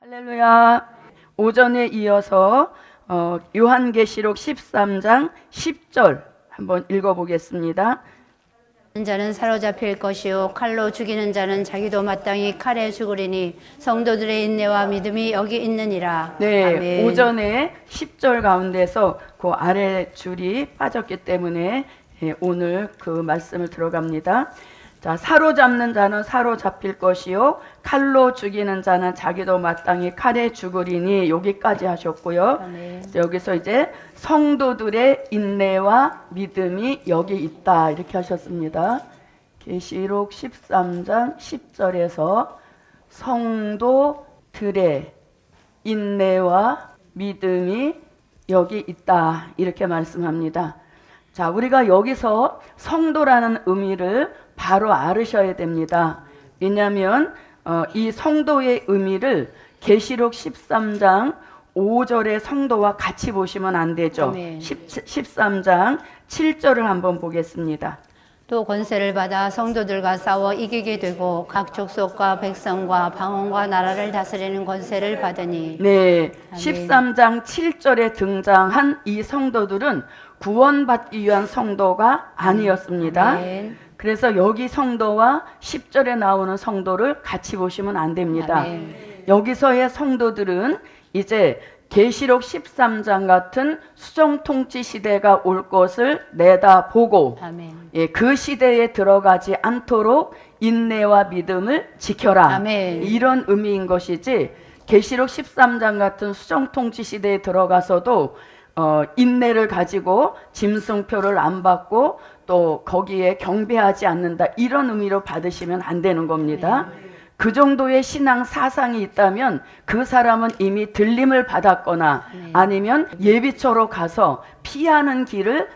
할렐루야. 오전에 이어서 요한계시록 13장 10절 한번 읽어보겠습니다. 자는 사로잡힐 것이요 칼로 죽이는 자는 자기도 마땅히 칼에 죽으리니 성도들의 인내와 믿음이 여기 있느니라. 네, 아멘. 오전에 10절 가운데서 그 아래 줄이 빠졌기 때문에 오늘 그 말씀을 들어갑니다. 자, 사로잡는 자는 사로잡힐 것이요 칼로 죽이는 자는 자기도 마땅히 칼에 죽으리니 여기까지 하셨고요. 아멘. 여기서 이제 성도들의 인내와 믿음이 여기 있다 이렇게 하셨습니다. 계시록 13장 10절에서 성도들의 인내와 믿음이 여기 있다 이렇게 말씀합니다. 자, 우리가 여기서 성도라는 의미를 바로 알으셔야 됩니다. 왜냐하면 이 성도의 의미를 계시록 13장 5절의 성도와 같이 보시면 안 되죠. 13장 7절을 한번 보겠습니다. 또 권세를 받아 성도들과 싸워 이기게 되고 각 족속과 백성과 방언과 나라를 다스리는 권세를 받으니. 네, 13장 7절에 등장한 이 성도들은 구원받기 위한 성도가 아니었습니다. 아멘. 그래서 여기 성도와 10절에 나오는 성도를 같이 보시면 안 됩니다. 아멘. 여기서의 성도들은 이제 계시록 13장 같은 수정통치 시대가 올 것을 내다보고 그 시대에 들어가지 않도록 인내와 믿음을 지켜라. 아멘. 이런 의미인 것이지 계시록 13장 같은 수정통치 시대에 들어가서도 인내를 가지고 짐승표를 안 받고 또 거기에 경배하지 않는다 이런 의미로 받으시면 안 되는 겁니다. 그 정도의 신앙 사상이 있다면 그 사람은 이미 들림을 받았거나 아니면 예비처로 가서 피하는 길을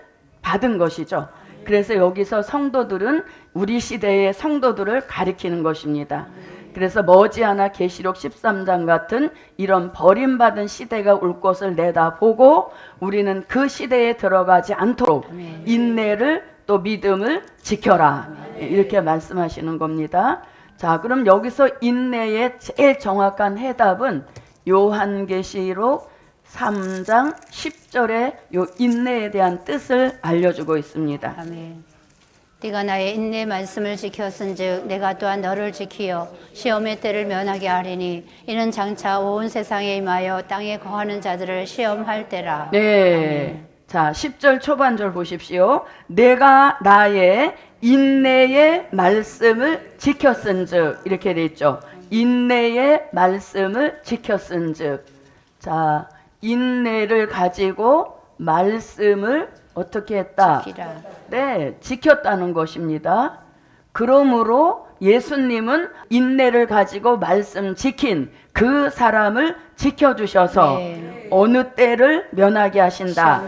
받은 것이죠. 그래서 여기서 성도들은 우리 시대의 성도들을 가리키는 것입니다. 그래서 머지않아 계시록 13장 같은 이런 버림받은 시대가 올 것을 내다보고 우리는 그 시대에 들어가지 않도록 인내를 또 믿음을 지켜라 이렇게 말씀하시는 겁니다. 자, 그럼 여기서 인내의 제일 정확한 해답은 요한계시록 3장 10절의 요 인내에 대한 뜻을 알려주고 있습니다. 아멘. 네가 나의 인내 말씀을 지켰은즉 내가 또한 너를 지키어 시험의 때를 면하게 하리니 이는 장차 온 세상에 임하여 땅에 거하는 자들을 시험할 때라. 네. 아멘. 자, 10절 초반절 보십시오. 내가 나의 인내의 말씀을 지켰은즉 이렇게 돼 있죠. 인내의 말씀을 지켰은즉. 자, 인내를 가지고 말씀을 어떻게 했다? 지키라. 네, 지켰다는 것입니다. 그러므로 예수님은 인내를 가지고 말씀 지킨 그 사람을 지켜주셔서 어느 때를 면하게 하신다.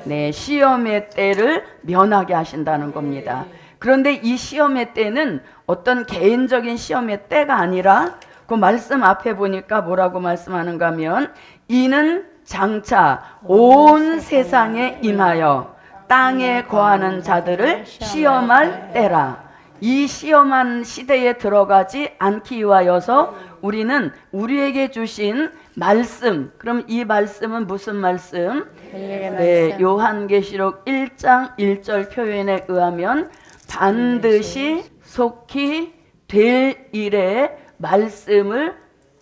네, 시험의 때를 면하게 하신다는 겁니다. 그런데 이 시험의 때는 어떤 개인적인 시험의 때가 아니라 그 말씀 앞에 보니까 뭐라고 말씀하는가 하면 이는 장차 온 세상에 임하여 땅에 거하는 자들을 시험할 때라. 이 시험한 시대에 들어가지 않기 위하여서 우리는 우리에게 주신 말씀, 그럼 이 말씀은 무슨 말씀? 네, 요한계시록 1장 1절 표현에 의하면 반드시 속히 될 일의 말씀을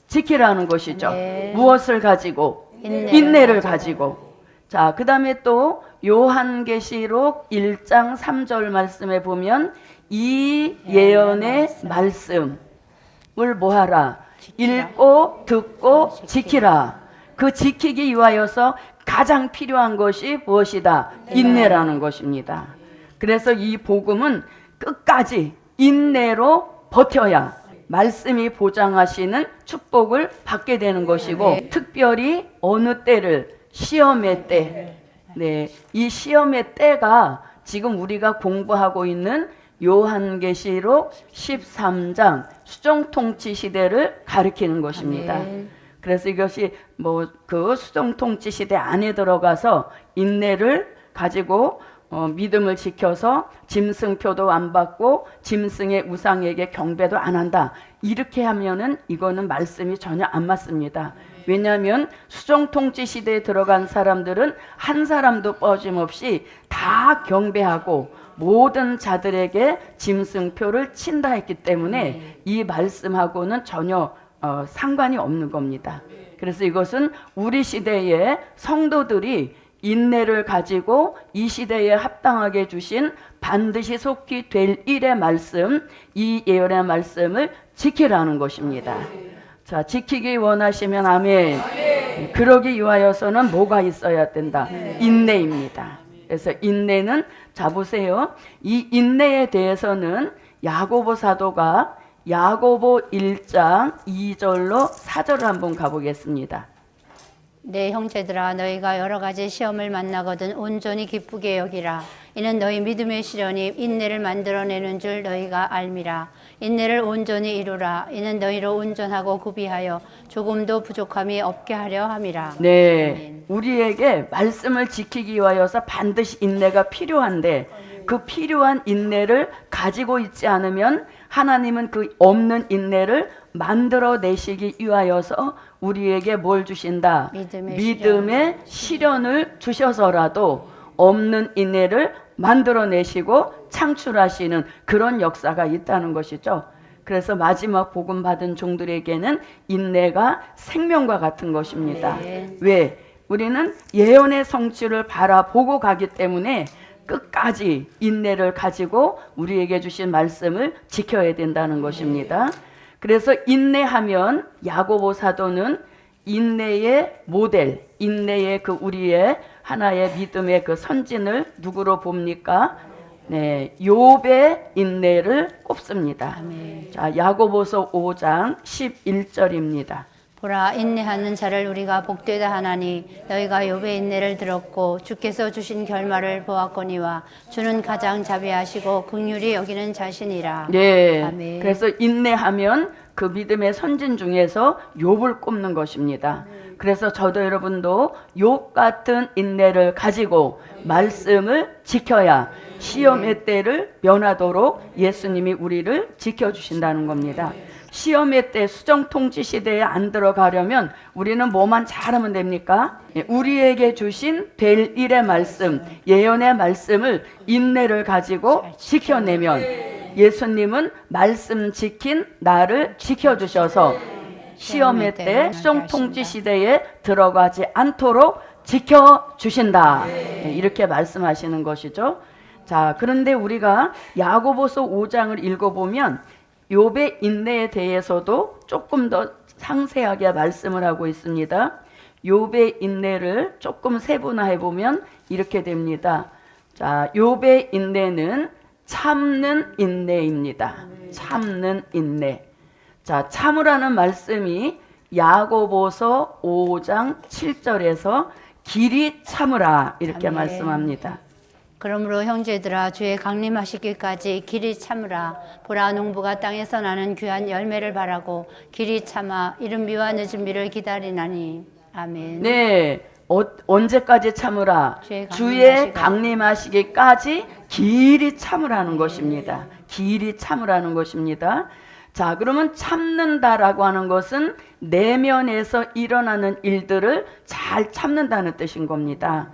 지키라는 것이죠. 무엇을 가지고? 인내를 가지고. 자, 그 다음에 또 요한계시록 1장 3절 말씀에 보면 이 예언의 말씀을 뭐하라? 읽고 듣고 지키라. 그 지키기 위하여서 가장 필요한 것이 무엇이다? 인내라는 것입니다. 그래서 이 복음은 끝까지 인내로 버텨야 말씀이 보장하시는 축복을 받게 되는 것이고 특별히 어느 때를 시험의 때, 네, 이 시험의 때가 지금 우리가 공부하고 있는 요한계시록 13장 수정통치 시대를 가리키는 것입니다. 그래서 이것이 그 수정통치 시대 안에 들어가서 인내를 가지고 믿음을 지켜서 짐승표도 안 받고 짐승의 우상에게 경배도 안 한다. 이렇게 하면은 이거는 말씀이 전혀 안 맞습니다. 왜냐하면 수정통치 시대에 들어간 사람들은 한 사람도 빠짐없이 다 경배하고 모든 자들에게 짐승표를 친다 했기 때문에 이 말씀하고는 전혀 상관이 없는 겁니다. 그래서 이것은 우리 시대의 성도들이 인내를 가지고 이 시대에 합당하게 주신 반드시 속히 될 일의 말씀, 이 예언의 말씀을 지키라는 것입니다. 자, 지키기 원하시면 아멘. 그러기 위하여서는 뭐가 있어야 된다? 인내입니다. 그래서 인내는, 자 보세요. 이 인내에 대해서는 야고보 사도가 야고보 1장 2절로 4절을 한번 가보겠습니다. 내 형제들아 너희가 여러 가지 시험을 만나거든 온전히 기쁘게 여기라. 이는 너희 믿음의 시련이 인내를 만들어내는 줄 너희가 알미라. 인내를 온전히 이루라. 이는 너희로 온전하고 구비하여 조금도 부족함이 없게 하려 함이라. 네, 아멘. 우리에게 말씀을 지키기 위하여서 반드시 인내가 필요한데 그 필요한 인내를 가지고 있지 않으면 하나님은 그 없는 인내를 만들어내시기 위하여서 우리에게 뭘 주신다? 믿음의 시련을 주셔서라도 없는 인내를 만들어내시고 창출하시는 그런 역사가 있다는 것이죠. 그래서 마지막 복음 받은 종들에게는 인내가 생명과 같은 것입니다. 왜? 우리는 예언의 성취를 바라보고 가기 때문에 끝까지 인내를 가지고 우리에게 주신 말씀을 지켜야 된다는 것입니다. 그래서 인내하면 야고보 사도는 인내의 모델, 인내의 그 우리의 하나의 믿음의 그 선진을 누구로 봅니까? 네, 욥의 인내를 꼽습니다. 아멘. 자, 야고보서 5장 11절입니다. 보라 인내하는 자를 우리가 복되다 하나니 너희가 욥의 인내를 들었고 주께서 주신 결말을 보았거니와 주는 가장 자비하시고 긍휼히 여기는 자신이라. 네, 아멘. 그래서 인내하면 그 믿음의 선진 중에서 욥을 꼽는 것입니다. 그래서 저도 여러분도 욥 같은 인내를 가지고 말씀을 지켜야 시험의 때를 면하도록 예수님이 우리를 지켜주신다는 겁니다. 시험의 때 수정통치 시대에 안 들어가려면 우리는 뭐만 잘하면 됩니까? 우리에게 주신 될 일의 말씀, 예언의 말씀을 인내를 가지고 지켜내면 예수님은 말씀 지킨 나를 지켜주셔서 시험의 때 수정통치 시대에 들어가지 않도록 지켜주신다. 이렇게 말씀하시는 것이죠. 자, 그런데 우리가 야고보서 5장을 읽어보면 욥의 인내에 대해서도 조금 더 상세하게 말씀을 하고 있습니다. 욥의 인내를 조금 세분화해 보면 이렇게 됩니다. 자, 욥의 인내는 참는 인내입니다. 참는 인내. 자, 참으라는 말씀이 야고보서 5장 7절에서 길이 참으라 이렇게 아멘. 말씀합니다. 그러므로 형제들아 주의 강림하시기까지 길이 참으라. 보라 농부가 땅에서 나는 귀한 열매를 바라고 길이 참아 이른 비와 늦은 비를 기다리나니. 아멘. 네, 언제까지 참으라? 주의 강림하시기까지 길이 참으라는 것입니다. 길이 참으라는 것입니다. 자, 그러면 참는다라고 하는 것은 내면에서 일어나는 일들을 잘 참는다는 뜻인 겁니다.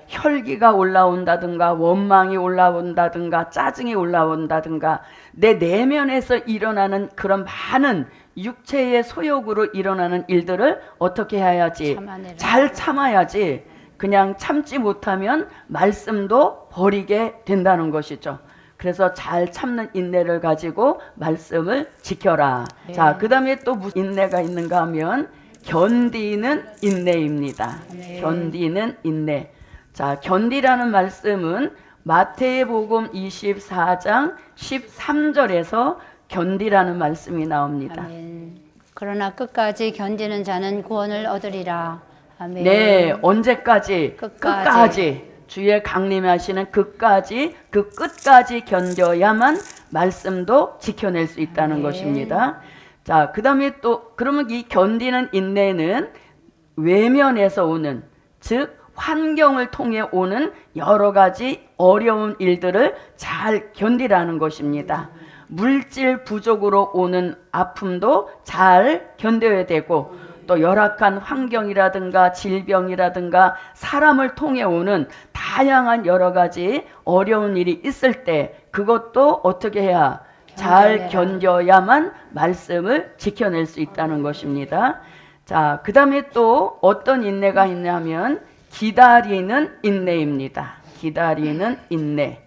혈기가 올라온다든가 원망이 올라온다든가 짜증이 올라온다든가 내 내면에서 일어나는 그런 많은 육체의 소욕으로 일어나는 일들을 어떻게 해야지? 참아내라. 잘 참아야지. 그냥 참지 못하면 말씀도 버리게 된다는 것이죠. 그래서 잘 참는 인내를 가지고 말씀을 지켜라. 네. 자, 그 다음에 또 무슨 인내가 있는가 하면 견디는 인내입니다. 네. 견디는 인내. 자, 견디라는 말씀은 마태복음 24장 13절에서 견디라는 말씀이 나옵니다. 아멘. 그러나 끝까지 견디는 자는 구원을 얻으리라. 아멘. 네, 언제까지? 끝까지. 주의 강림하시는 끝까지, 그 끝까지 견뎌야만 말씀도 지켜낼 수 있다는 아멘. 것입니다. 자, 그 다음에 또, 그러면 이 견디는 인내는 외면에서 오는, 즉, 환경을 통해 오는 여러 가지 어려운 일들을 잘 견디라는 것입니다. 물질 부족으로 오는 아픔도 잘 견뎌야 되고, 또 열악한 환경이라든가 질병이라든가 사람을 통해 오는 다양한 여러 가지 어려운 일이 있을 때 그것도 어떻게 해야 잘 견뎌야만 말씀을 지켜낼 수 있다는 것입니다. 자, 그 다음에 또 어떤 인내가 있냐면 기다리는 인내입니다. 기다리는 인내.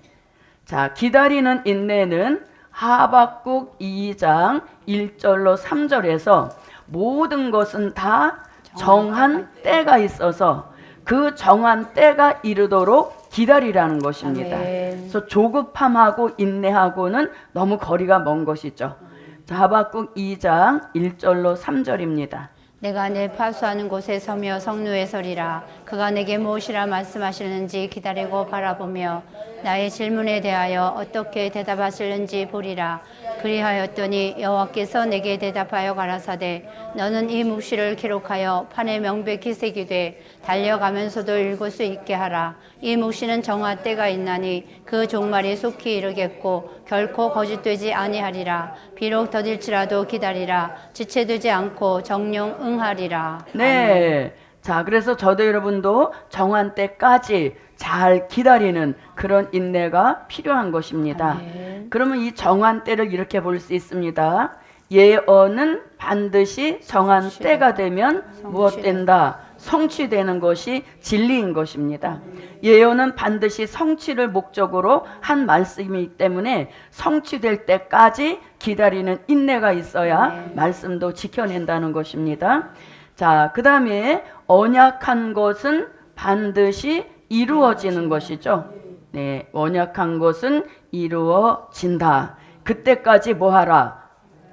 자, 기다리는 인내는 하박국 2장 1절로 3절에서 모든 것은 다 정한 때가 있어서 그 정한 때가 이르도록 기다리라는 것입니다. 그래서 조급함하고 인내하고는 너무 거리가 먼 것이죠. 자, 하박국 2장 1절로 3절입니다. 내가 내 파수하는 곳에 서며 성루에 서리라. 그가 내게 무엇이라 말씀하시는지 기다리고 바라보며 나의 질문에 대하여 어떻게 대답하시는지 보리라. 그리하였더니 여호와께서 내게 대답하여 가라사대 너는 이 묵시를 기록하여 판에 명백히 새기되 달려가면서도 읽을 수 있게 하라. 이 묵시는 정한 때가 있나니 그 종말이 속히 이르겠고 결코 거짓되지 아니하리라. 비록 더딜지라도 기다리라. 지체되지 않고 정령 응하리라. 네. 자, 그래서 저도 여러분도 정한 때까지 잘 기다리는 그런 인내가 필요한 것입니다. 아멘. 그러면 이 정한 때를 이렇게 볼 수 있습니다. 예언은 반드시 정한 때가 되면 무엇 된다? 성취되는 것이 진리인 것입니다. 예언은 반드시 성취를 목적으로 한 말씀이기 때문에 성취될 때까지 기다리는 인내가 있어야 말씀도 지켜낸다는 것입니다. 자, 그 다음에 언약한 것은 반드시 이루어지는 것이죠. 네, 언약한 것은 이루어진다. 그때까지 뭐하라?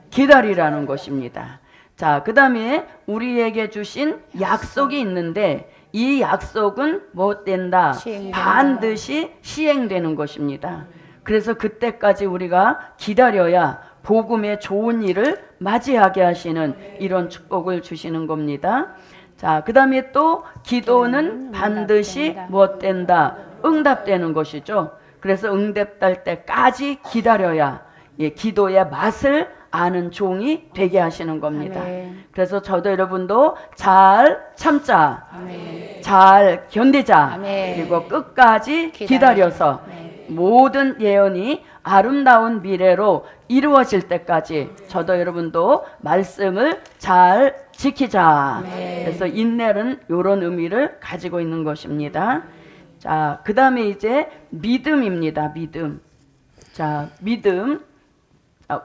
기다리라는 것입니다. 자, 그 다음에 우리에게 주신 약속이 있는데 이 약속은 뭐 된다? 반드시 시행되는 것입니다. 그래서 그때까지 우리가 기다려야 복음의 좋은 일을 맞이하게 하시는 이런 축복을 주시는 겁니다. 자, 그 다음에 또 기도는 반드시 무엇 된다? 응답되는 것이죠. 그래서 응답될 때까지 기다려야 기도의 맛을 아는 종이 되게 하시는 겁니다. 아멘. 그래서 저도 여러분도 잘 참자, 아멘. 잘 견디자, 아멘. 그리고 끝까지 기다려서 모든 예언이 아름다운 미래로 이루어질 때까지 저도 여러분도 말씀을 잘 지키자. 그래서 인내는 이런 의미를 가지고 있는 것입니다. 자, 그 다음에 이제 믿음입니다. 믿음. 자, 믿음.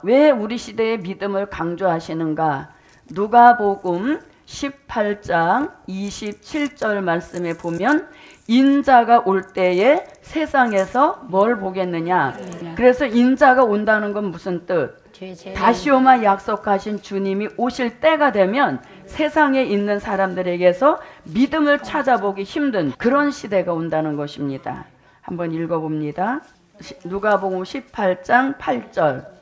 왜 우리 시대의 믿음을 강조하시는가? 누가복음 18장 27절 말씀에 보면 인자가 올 때에 세상에서 뭘 보겠느냐? 그래서 인자가 온다는 건 무슨 뜻? 다시 오마 약속하신 주님이 오실 때가 되면 세상에 있는 사람들에게서 믿음을 찾아보기 힘든 그런 시대가 온다는 것입니다. 한번 읽어봅니다. 누가복음 18장 8절.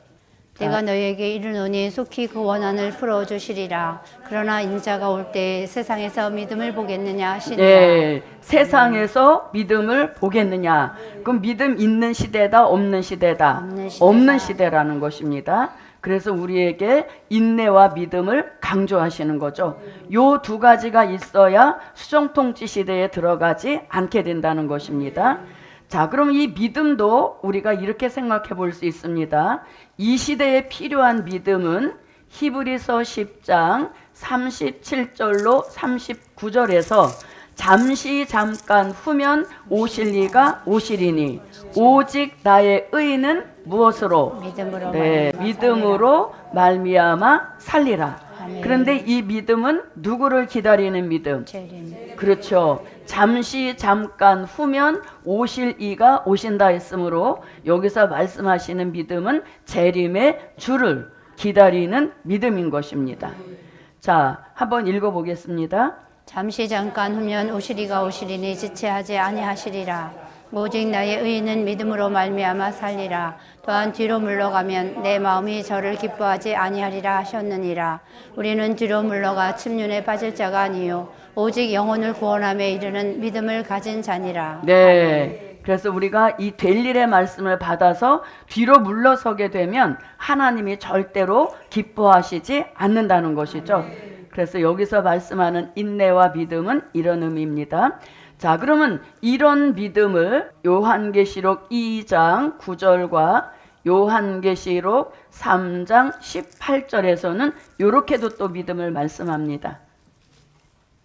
내가 너희에게 이르노니 속히 그 원한을 풀어주시리라. 그러나 인자가 올 때 세상에서 믿음을 보겠느냐 하시니라. 네, 세상에서 믿음을 보겠느냐. 그럼 믿음 있는 시대다, 없는 시대다? 없는 시대라는 것입니다. 그래서 우리에게 인내와 믿음을 강조하시는 거죠. 요 두 가지가 있어야 수정통치 시대에 들어가지 않게 된다는 것입니다. 자, 그럼 이 믿음도 우리가 이렇게 생각해 볼 수 있습니다. 이 시대에 필요한 믿음은 히브리서 10장 37절로 39절에서 잠시 잠깐 후면 오실 이가 오시리니 오직 나의 의는 무엇으로? 믿음으로 네, 믿음으로 말미암아 살리라. 그런데 이 믿음은 누구를 기다리는 믿음? 그렇죠. 잠시 잠깐 후면 오실 이가 오신다 했으므로 여기서 말씀하시는 믿음은 재림의 주를 기다리는 믿음인 것입니다. 자, 한번 읽어보겠습니다. 잠시 잠깐 후면 오시리가 오시리니 지체하지 아니하시리라. 오직 나의 의인은 믿음으로 말미암아 살리라. 또한 뒤로 물러가면 내 마음이 저를 기뻐하지 아니하리라 하셨느니라. 우리는 뒤로 물러가 침륜에 빠질 자가 아니요 오직 영혼을 구원함에 이르는 믿음을 가진 자니라. 네. 그래서 우리가 이 될 일의 말씀을 받아서 뒤로 물러서게 되면 하나님이 절대로 기뻐하시지 않는다는 것이죠. 그래서 여기서 말씀하는 인내와 믿음은 이런 의미입니다. 자, 그러면 이런 믿음을 요한계시록 2장 9절과 요한계시록 3장 18절에서는 이렇게도 또 믿음을 말씀합니다.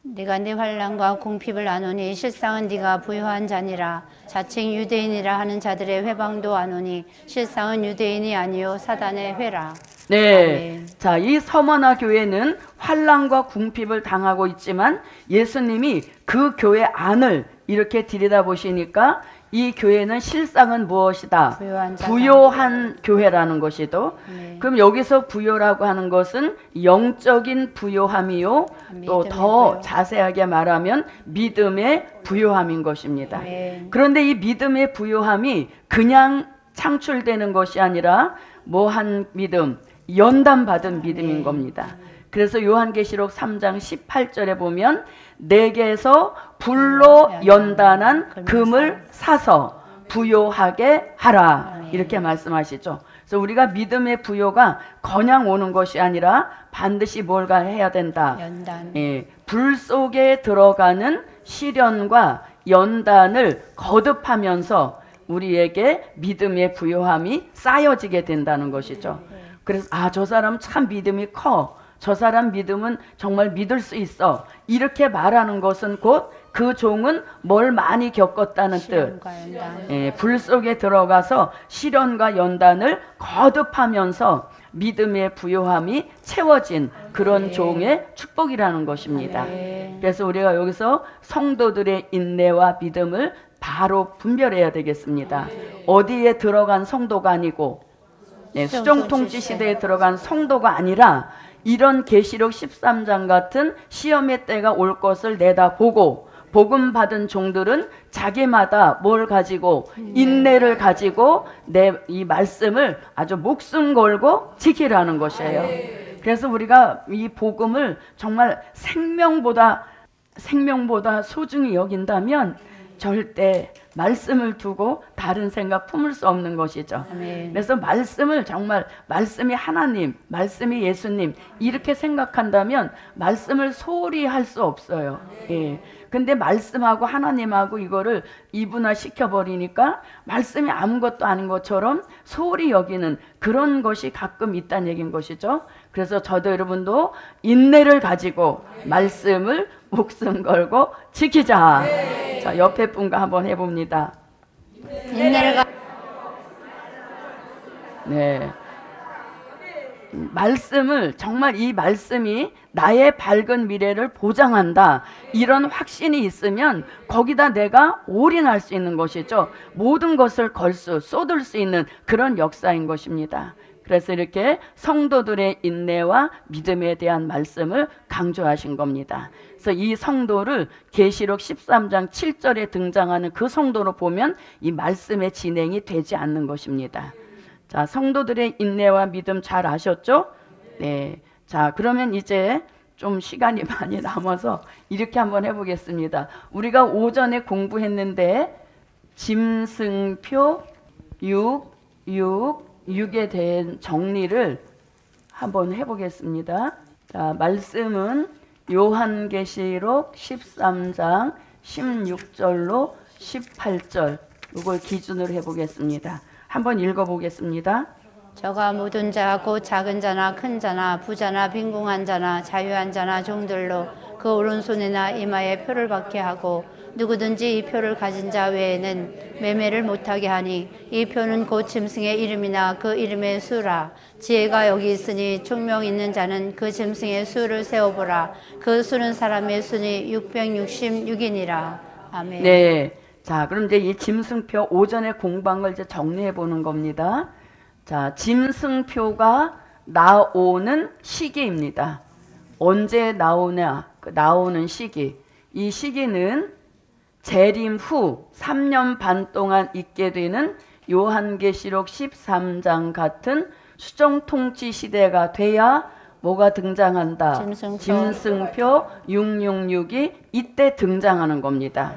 네가 네 환난과 궁핍을 아노니 실상은 네가 부유한 자니라. 자칭 유대인이라 하는 자들의 회방도 아노니 실상은 유대인이 아니요 사단의 회라. 네. 아멘. 자, 이 서머나 교회는 환난과 궁핍을 당하고 있지만 예수님이 그 교회 안을 이렇게 들여다보시니까 이 교회는 실상은 무엇이다? 부요한 자다. 부요한 교회라는 것이도. 네. 그럼 여기서 부요라고 하는 것은 영적인 부요함이요. 또 믿음의 더 부요. 자세하게 말하면 믿음의 부요함인 것입니다. 네. 그런데 이 믿음의 부요함이 그냥 창출되는 것이 아니라 뭐한 믿음, 연단받은 믿음인 네. 겁니다. 그래서 요한계시록 3장 18절에 보면 내게서 불로 연단한 금을 사서 부요하게 하라 이렇게 말씀하시죠. 그래서 우리가 믿음의 부요가 그냥 오는 것이 아니라 반드시 뭘가 해야 된다. 연단. 예, 불 속에 들어가는 시련과 연단을 거듭하면서 우리에게 믿음의 부요함이 쌓여지게 된다는 것이죠. 그래서 저 사람 참 믿음이 커. 저 사람 믿음은 정말 믿을 수 있어. 이렇게 말하는 것은 곧 그 종은 뭘 많이 겪었다는 뜻. 시련과 연단. 예, 불 속에 들어가서 시련과 연단을 거듭하면서 믿음의 부요함이 채워진 그런 네. 종의 축복이라는 것입니다. 네. 그래서 우리가 여기서 성도들의 인내와 믿음을 바로 분별해야 되겠습니다. 어디에 들어간 성도가 아니고 수정통치 시대에 들어간 성도가 아니라 이런 계시록 13장 같은 시험의 때가 올 것을 내다보고 복음 받은 종들은 자기마다 뭘 가지고 인내를 가지고 내 이 말씀을 아주 목숨 걸고 지키라는 것이에요. 그래서 우리가 이 복음을 정말 생명보다 소중히 여긴다면 절대 말씀을 두고 다른 생각 품을 수 없는 것이죠. 아멘. 그래서 말씀을 정말 말씀이 하나님, 말씀이 예수님 이렇게 생각한다면 말씀을 소홀히 할 수 없어요. 예. 근데 말씀하고 하나님하고 이거를 이분화 시켜버리니까 말씀이 아무것도 아닌 것처럼 소홀히 여기는 그런 것이 가끔 있다는 얘기인 것이죠. 그래서 저도 여러분도 인내를 가지고 말씀을 목숨 걸고 지키자. 자, 옆에 분과 한번 해봅니다. 인내를 가. 네. 말씀을 정말 이 말씀이 나의 밝은 미래를 보장한다. 이런 확신이 있으면 거기다 내가 올인할 수 있는 것이죠. 모든 것을 쏟을 수 있는 그런 역사인 것입니다. 그래서 이렇게 성도들의 인내와 믿음에 대한 말씀을 강조하신 겁니다. 그래서 이 성도를 계시록 13장 7절에 등장하는 그 성도로 보면 이 말씀의 진행이 되지 않는 것입니다. 자, 성도들의 인내와 믿음 잘 아셨죠? 네. 자, 그러면 이제 좀 시간이 많이 남아서 이렇게 한번 해보겠습니다. 우리가 오전에 공부했는데 짐승표 6에 대한 정리를 한번 해보겠습니다. 자, 말씀은 요한계시록 13장 16절로 18절 이걸 기준으로 해보겠습니다. 한번 읽어보겠습니다. 저가 모든 자 곧 작은 자나 큰 자나 부자나 빈궁한 자나 자유한 자나 종들로 그 오른손이나 이마에 표를 받게 하고 누구든지 이 표를 가진 자 외에는 매매를 못하게 하니 이 표는 곧 짐승의 이름이나 그 이름의 수라. 지혜가 여기 있으니 총명 있는 자는 그 짐승의 수를 세어보라. 그 수는 사람의 수니 666이니라. 아멘. 네. 자, 그럼 이제 이 짐승표 오전에 공부한 걸 이제 정리해 보는 겁니다. 자, 짐승표가 나오는 시기입니다. 언제 나오냐? 나오는 시기. 이 시기는 재림 후 3년 반 동안 있게 되는 요한계시록 13장 같은 수정통치 시대가 돼야 뭐가 등장한다? 짐승표 666이 이때 등장하는 겁니다.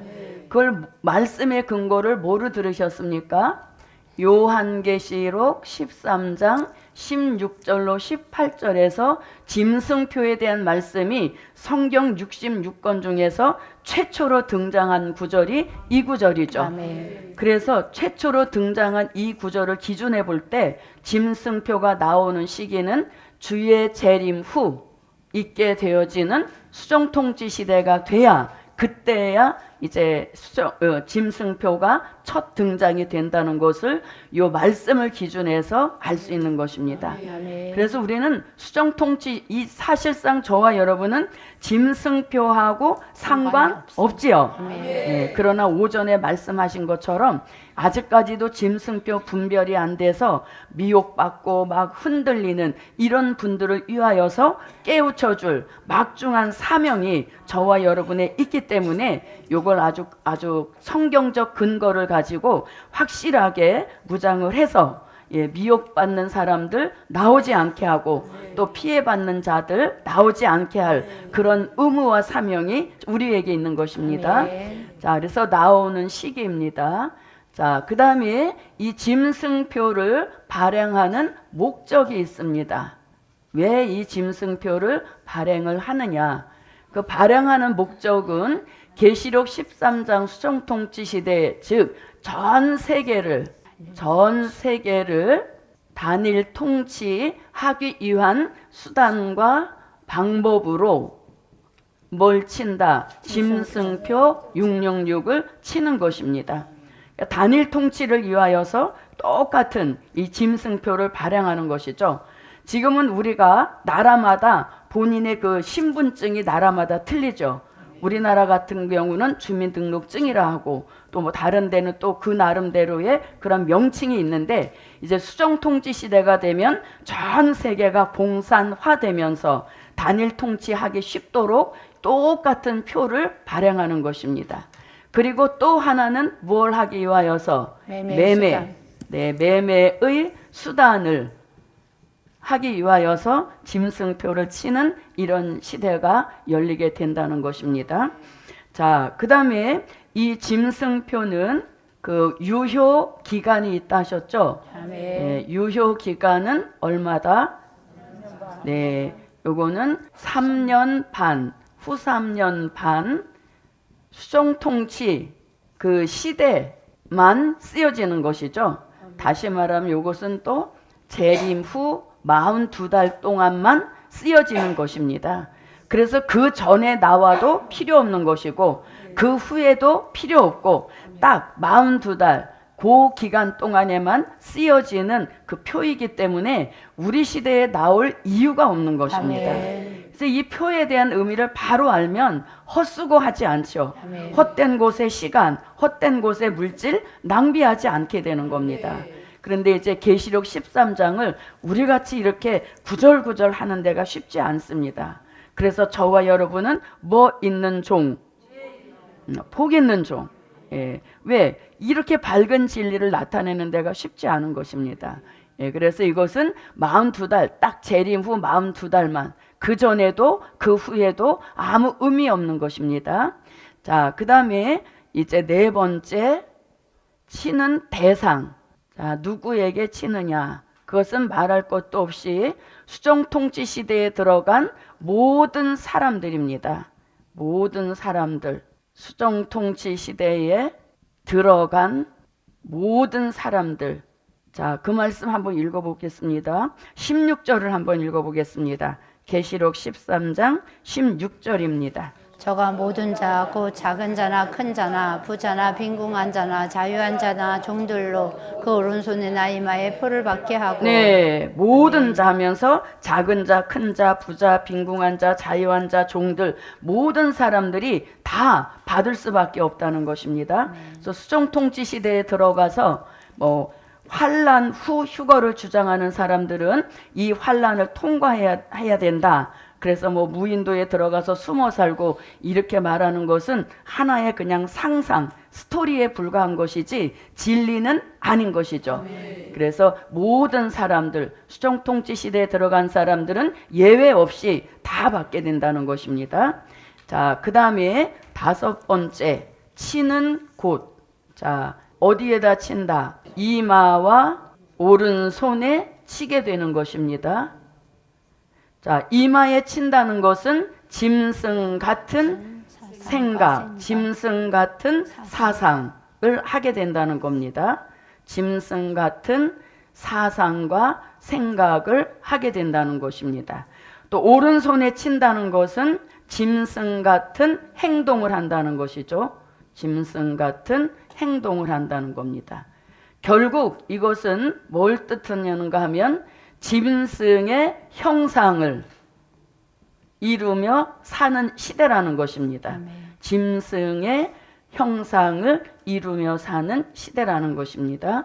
그걸 말씀의 근거를 뭐로 들으셨습니까? 요한계시록 13장 16절로 18절에서 짐승표에 대한 말씀이 성경 66권 중에서 최초로 등장한 구절이 이 구절이죠. 아멘. 그래서 최초로 등장한 이 구절을 기준해 볼 때 짐승표가 나오는 시기는 주의 재림 후 있게 되어지는 수정통치 시대가 돼야 그때야 이제 짐승표가 첫 등장이 된다는 것을 이 말씀을 기준해서 알 수 있는 것입니다. 아멘. 그래서 우리는 수정통치 이 사실상 저와 여러분은 짐승표하고 상관없지요. 네, 그러나 오전에 말씀하신 것처럼 아직까지도 짐승표 분별이 안 돼서 미혹받고 막 흔들리는 이런 분들을 위하여서 깨우쳐줄 막중한 사명이 저와 여러분에 있기 때문에 이걸 아주 성경적 근거를 가지고 확실하게 무장을 해서 미혹받는 사람들 나오지 않게 하고 또 피해받는 자들 나오지 않게 할 그런 의무와 사명이 우리에게 있는 것입니다. 자, 그래서 나오는 시기입니다. 자, 그 다음에 이 짐승표를 발행하는 목적이 있습니다. 왜 이 짐승표를 발행을 하느냐? 그 발행하는 목적은 계시록 13장 수정통치 시대, 즉 전 세계를 단일 통치하기 위한 수단과 방법으로 뭘 친다? 짐승표 666을 치는 것입니다. 단일 통치를 위하여서 똑같은 이 짐승표를 발행하는 것이죠. 지금은 우리가 나라마다 본인의 그 신분증이 나라마다 틀리죠. 우리나라 같은 경우는 주민등록증이라 하고 또 뭐 다른 데는 또 그 나름대로의 그런 명칭이 있는데 이제 수정통치 시대가 되면 전 세계가 공산화되면서 단일 통치하기 쉽도록 똑같은 표를 발행하는 것입니다. 그리고 또 하나는 뭘 하기 위하여서 매매의 수단을 하기 위하여서 짐승표를 치는 이런 시대가 열리게 된다는 것입니다. 자, 그 다음에 이 짐승표는 그 유효 기간이 있다 하셨죠? 네, 유효 기간은 얼마다? 네, 요거는 3년 반, 후 3년 반 수정통치 그 시대만 쓰여지는 것이죠. 다시 말하면 요것은 또 재림 후 42달 동안만 쓰여지는 것입니다. 그래서 그 전에 나와도 필요 없는 것이고 그 후에도 필요 없고 딱 42달 그 기간 동안에만 쓰여지는 그 표이기 때문에 우리 시대에 나올 이유가 없는 것입니다. 그래서 이 표에 대한 의미를 바로 알면 헛수고하지 않죠. 헛된 곳에 시간, 헛된 곳에 물질 낭비하지 않게 되는 겁니다. 그런데 이제 계시록 13장을 우리같이 이렇게 구절구절 하는 데가 쉽지 않습니다. 그래서 저와 여러분은 뭐 있는 종, 복 있는 종. 왜? 이렇게 밝은 진리를 나타내는 데가 쉽지 않은 것입니다. 그래서 이것은 42달, 딱 재림 후 42달만, 그 전에도 그 후에도 아무 의미 없는 것입니다. 자, 그 다음에 이제 네 번째, 치는 대상. 자, 누구에게 치느냐? 그것은 말할 것도 없이 수정통치 시대에 들어간 모든 사람들입니다. 모든 사람들. 수정통치 시대에 들어간 모든 사람들. 자, 그 말씀 한번 읽어보겠습니다. 16절을 한번 읽어보겠습니다. 계시록 13장 16절입니다. 저가 모든 자, 곧 작은 자나 큰 자나 부자나 빈궁한 자나 자유한 자나 종들로 그 오른손이나 이마에 표를 받게 하고 네, 모든 자 하면서 작은 자, 큰 자, 부자, 빈궁한 자, 자유한 자, 종들 모든 사람들이 다 받을 수밖에 없다는 것입니다. 그래서 수정통치 시대에 들어가서 환란 후 휴거를 주장하는 사람들은 이 환란을 통과해야 된다. 그래서 뭐 무인도에 들어가서 숨어 살고 이렇게 말하는 것은 하나의 그냥 상상, 스토리에 불과한 것이지 진리는 아닌 것이죠. 그래서 모든 사람들, 수정통치 시대에 들어간 사람들은 예외 없이 다 받게 된다는 것입니다. 자, 그 다음에 5번째, 치는 곳. 자, 어디에다 친다? 이마와 오른손에 치게 되는 것입니다. 자, 이마에 친다는 것은 짐승 같은 생각, 짐승 같은 사상을 하게 된다는 겁니다. 짐승 같은 사상과 생각을 하게 된다는 것입니다. 또 오른손에 친다는 것은 짐승 같은 행동을 한다는 것이죠. 짐승 같은 행동을 한다는 겁니다. 결국 이것은 뭘 뜻하는가 하면 짐승의 형상을 이루며 사는 시대라는 것입니다. 짐승의 형상을 이루며 사는 시대라는 것입니다.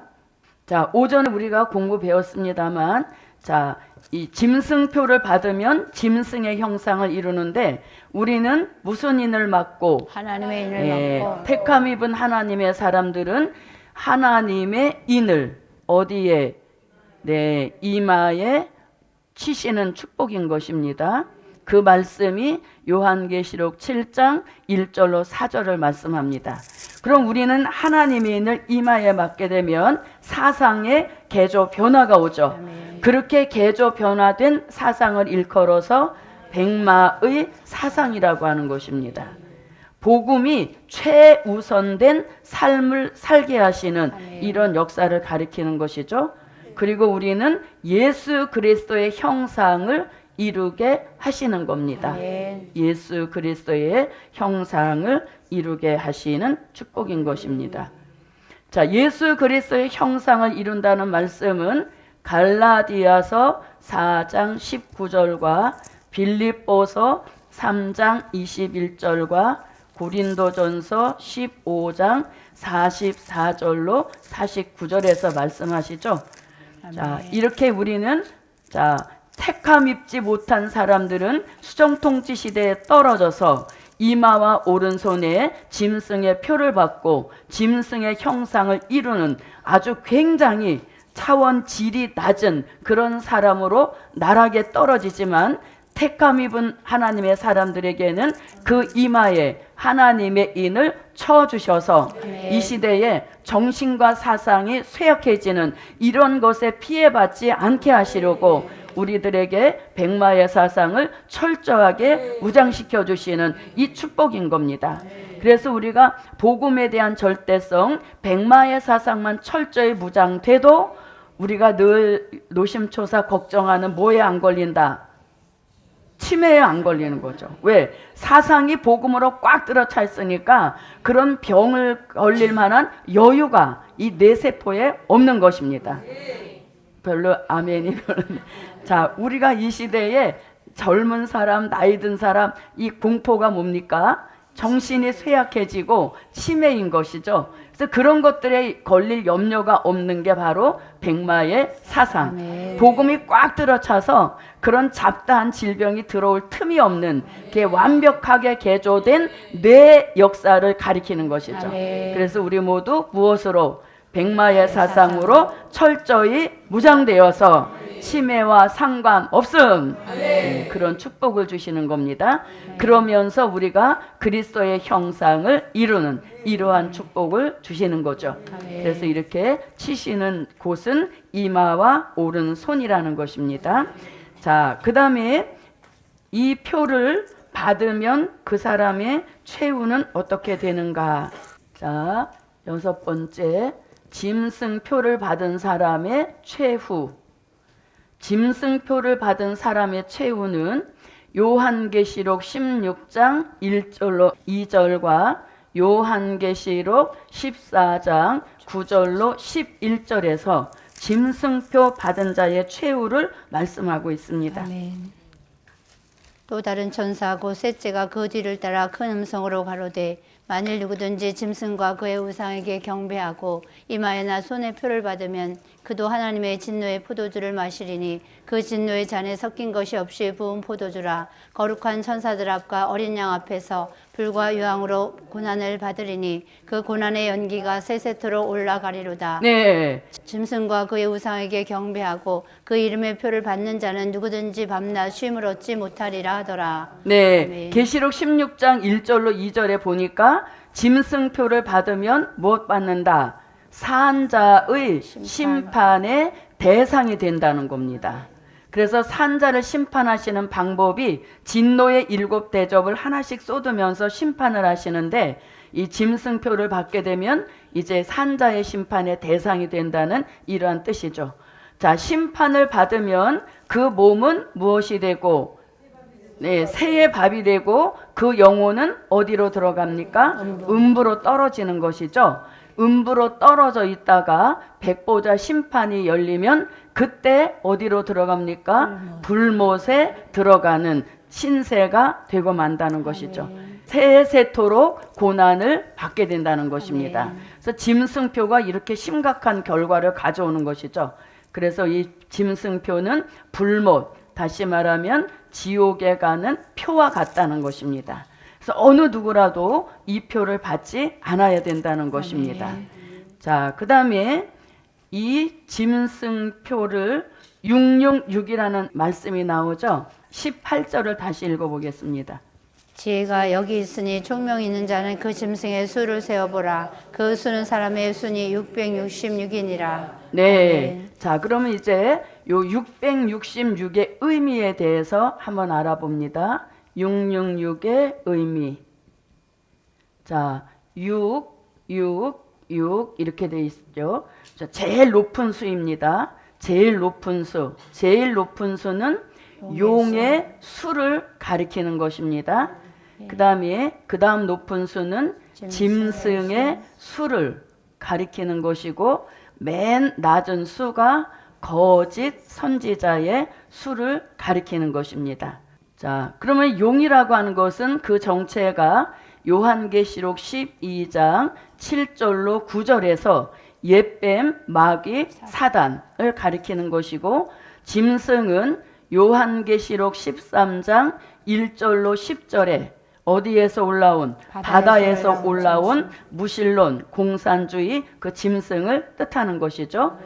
자, 오전에 우리가 공부 배웠습니다만, 자, 이 짐승표를 받으면 짐승의 형상을 이루는데 우리는 무슨 인을 맡고 하나님의 인을 맡고 택함 입은 하나님의 사람들은 하나님의 인을 어디에 이마에 치시는 축복인 것입니다. 그 말씀이 요한계시록 7장 1절로 4절을 말씀합니다. 그럼 우리는 하나님의 인을 이마에 맡게 되면 사상의 개조 변화가 오죠. 그렇게 개조 변화된 사상을 일컬어서 백마의 사상이라고 하는 것입니다. 복음이 최우선된 삶을 살게 하시는 이런 역사를 가리키는 것이죠. 그리고 우리는 예수 그리스도의 형상을 이루게 하시는 겁니다. 예수 그리스도의 형상을 이루게 하시는 축복인 것입니다. 자, 예수 그리스도의 형상을 이룬다는 말씀은 갈라디아서 4장 19절과 빌립보서 3장 21절과 고린도전서 15장 44절로 49절에서 말씀하시죠. 자, 이렇게 우리는 자, 택함 입지 못한 사람들은 수정통치 시대에 떨어져서 이마와 오른손에 짐승의 표를 받고 짐승의 형상을 이루는 아주 굉장히 차원 질이 낮은 그런 사람으로 나락에 떨어지지만 택함 입은 하나님의 사람들에게는 그 이마에 하나님의 인을 쳐주셔서 이 시대에 정신과 사상이 쇠약해지는 이런 것에 피해받지 않게 하시려고 우리들에게 백마의 사상을 철저하게 무장시켜 주시는 이 축복인 겁니다. 그래서 우리가 복음에 대한 절대성, 백마의 사상만 철저히 무장돼도 우리가 늘 노심초사 걱정하는 뭐에 안 걸린다? 치매에 안 걸리는 거죠. 왜? 사상이 복음으로 꽉 들어차 있으니까 그런 병을 걸릴 만한 여유가 이 뇌세포에 없는 것입니다. 별로 아멘이 별로. 자, 우리가 이 시대에 젊은 사람, 나이 든 사람 이 공포가 뭡니까? 정신이 쇠약해지고 치매인 것이죠. 그래서 그런 것들에 걸릴 염려가 없는 게 바로 백마의 사상. 복음이 꽉 들어차서 그런 잡다한 질병이 들어올 틈이 없는 게 완벽하게 개조된 뇌 역사를 가리키는 것이죠. 그래서 우리 모두 무엇으로? 백마의 사상으로 철저히 무장되어서 치매와 상관없음. 그런 축복을 주시는 겁니다. 그러면서 우리가 그리스도의 형상을 이루는 이러한 축복을 주시는 거죠. 그래서 이렇게 치시는 곳은 이마와 오른손이라는 것입니다. 자, 그 다음에 이 표를 받으면 그 사람의 최후는 어떻게 되는가? 자, 6번째, 짐승표를 받은 사람의 최후. 짐승표를 받은 사람의 최후는 요한계시록 16장 1절로 2절과 요한계시록 14장 9절로 11절에서 짐승표 받은 자의 최후를 말씀하고 있습니다. 아멘. 또 다른 천사 곧 셋째가 그 뒤를 따라 큰 음성으로 가로되 만일 누구든지 짐승과 그의 우상에게 경배하고 이마에나 손에 표를 받으면 그도 하나님의 진노의 포도주를 마시리니 그 진노의 잔에 섞인 것이 없이 부은 포도주라. 거룩한 천사들 앞과 어린 양 앞에서 불과 유황으로 고난을 받으리니 그 고난의 연기가 세세토록 올라가리로다. 네. 짐승과 그의 우상에게 경배하고 그 이름의 표를 받는 자는 누구든지 밤낮 쉼을 얻지 못하리라 하더라. 네. 아멘. 계시록 16장 1절로 2절에 보니까 짐승표를 받으면 무엇 받는다? 산자의 심판의 대상이 된다는 겁니다. 그래서 산자를 심판하시는 방법이 진노의 7 대접을 하나씩 쏟으면서 심판을 하시는데, 이 짐승표를 받게 되면 이제 산자의 심판의 대상이 된다는 이러한 뜻이죠. 자, 심판을 받으면 그 몸은 무엇이 되고, 네, 새의 밥이 되고 그 영혼은 어디로 들어갑니까? 음부로 떨어지는 것이죠. 음부로 떨어져 있다가 백보자 심판이 열리면 그때 어디로 들어갑니까? 불못에 들어가는 신세가 되고 만다는 것이죠. 세세토록 고난을 받게 된다는 것입니다. 그래서 짐승표가 이렇게 심각한 결과를 가져오는 것이죠. 그래서 이 짐승표는 불못, 다시 말하면 지옥에 가는 표와 같다는 것입니다. 그래서 어느 누구라도 이 표를 받지 않아야 된다는 것입니다. 자, 그 다음에 이 짐승표를 666이라는 말씀이 나오죠. 18절을 다시 읽어보겠습니다. 지혜가 여기 있으니 총명 있는 자는 그 짐승의 수를 세어보라. 그 수는 사람의 순이 666이니라. 네. 자, 그러면 이제 요 666의 의미에 대해서 한번 알아봅니다. 666의 의미. 자, 6 이렇게 돼 있죠. 자, 제일 높은 수입니다. 제일 높은 수. 제일 높은 수는 용의 수를 가리키는 것입니다. 그 다음 높은 수는 짐승의 수를 가리키는 것이고, 맨 낮은 수가 거짓 선지자의 수를 가리키는 것입니다. 자, 그러면 용이라고 하는 것은 그 정체가 요한계시록 12장 7절로 9절에서 옛뱀, 마귀, 사단을 가리키는 것이고, 짐승은 요한계시록 13장 1절로 10절에 어디에서 올라온? 바다에서 올라온 무신론, 공산주의 그 짐승을 뜻하는 것이죠.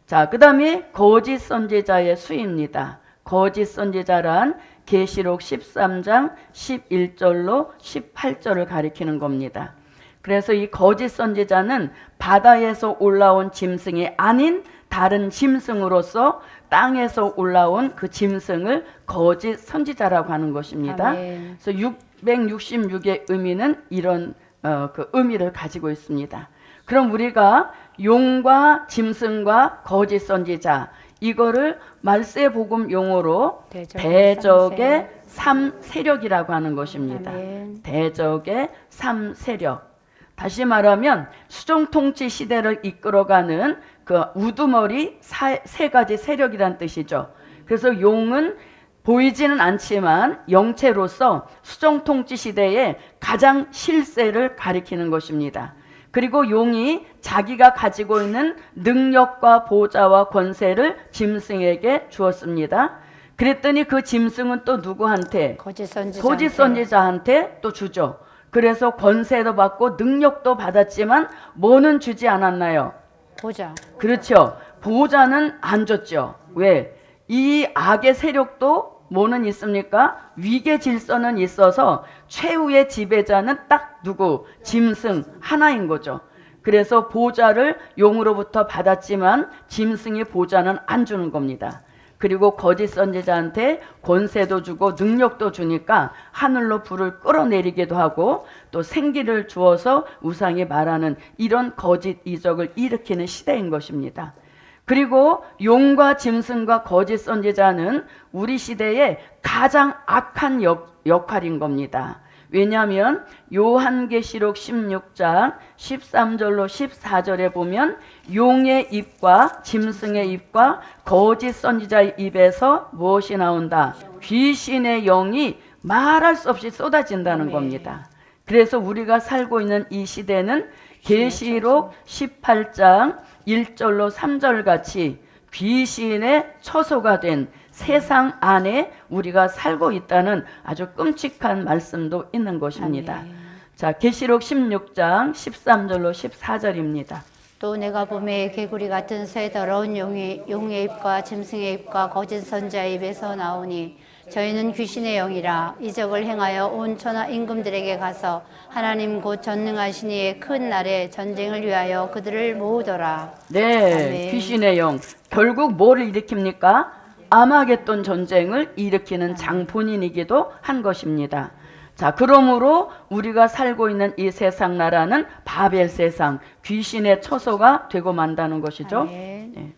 자, 그 다음에 거짓 선지자의 수입니다. 거짓 선지자란 계시록 13장 11절로 18절을 가리키는 겁니다. 그래서 이 거짓 선지자는 바다에서 올라온 짐승이 아닌 다른 짐승으로서 땅에서 올라온 그 짐승을 거짓 선지자라고 하는 것입니다. 아멘. 그래서 666의 의미는 이런 그 의미를 가지고 있습니다. 그럼 우리가 용과 짐승과 거짓 선지자, 이거를 말세복음 용어로 대적의 3세력이라고 하는 것입니다. 아멘. 대적의 3세력. 다시 말하면 수정통치 시대를 이끌어가는 그 우두머리 세 가지 세력이란 뜻이죠. 그래서 용은 보이지는 않지만 영체로서 수정통치 시대에 가장 실세를 가리키는 것입니다. 그리고 용이 자기가 가지고 있는 능력과 보좌와 권세를 짐승에게 주었습니다. 그랬더니 그 짐승은 또 누구한테? 거짓 선지자한테 또 주죠. 그래서 권세도 받고 능력도 받았지만 뭐는 주지 않았나요? 보자. 그렇죠. 보좌는 안 줬죠. 왜? 이 악의 세력도 뭐는 있습니까? 위계 질서는 있어서 최후의 지배자는 딱 누구? 짐승 하나인 거죠. 그래서 보좌를 용으로부터 받았지만 짐승이 보좌는 안 주는 겁니다. 그리고 거짓 선지자한테 권세도 주고 능력도 주니까 하늘로 불을 끌어내리기도 하고 또 생기를 주어서 우상이 말하는 이런 거짓 이적을 일으키는 시대인 것입니다. 그리고 용과 짐승과 거짓 선지자는 우리 시대의 가장 악한 역할인 겁니다. 왜냐하면 요한계시록 16장 13절로 14절에 보면 용의 입과 짐승의 입과 거짓 선지자의 입에서 무엇이 나온다? 귀신의 영이 말할 수 없이 쏟아진다는 겁니다. 그래서 우리가 살고 있는 이 시대는 계시록 18장 1절로 3절 같이 귀신의 처소가 된 세상 안에 우리가 살고 있다는 아주 끔찍한 말씀도 있는 것입니다. 자, 계시록 16장 13절로 14절입니다. 또 내가 봄에 개구리 같은 새 더러운 용의 입과 짐승의 입과 거짓 선지자의 입에서 나오니 저희는 귀신의 영이라 이적을 행하여 온 천하 임금들에게 가서 하나님 곧 전능하신 이의 큰 날에 전쟁을 위하여 그들을 모으더라. 네, 아멘. 귀신의 영. 결국 뭐를 일으킵니까? 아마겟돈 전쟁을 일으키는 장본인이기도 한 것입니다. 자, 그러므로 우리가 살고 있는 이 세상 나라는 바벨 세상, 귀신의 처소가 되고 만다는 것이죠. 아멘. 네.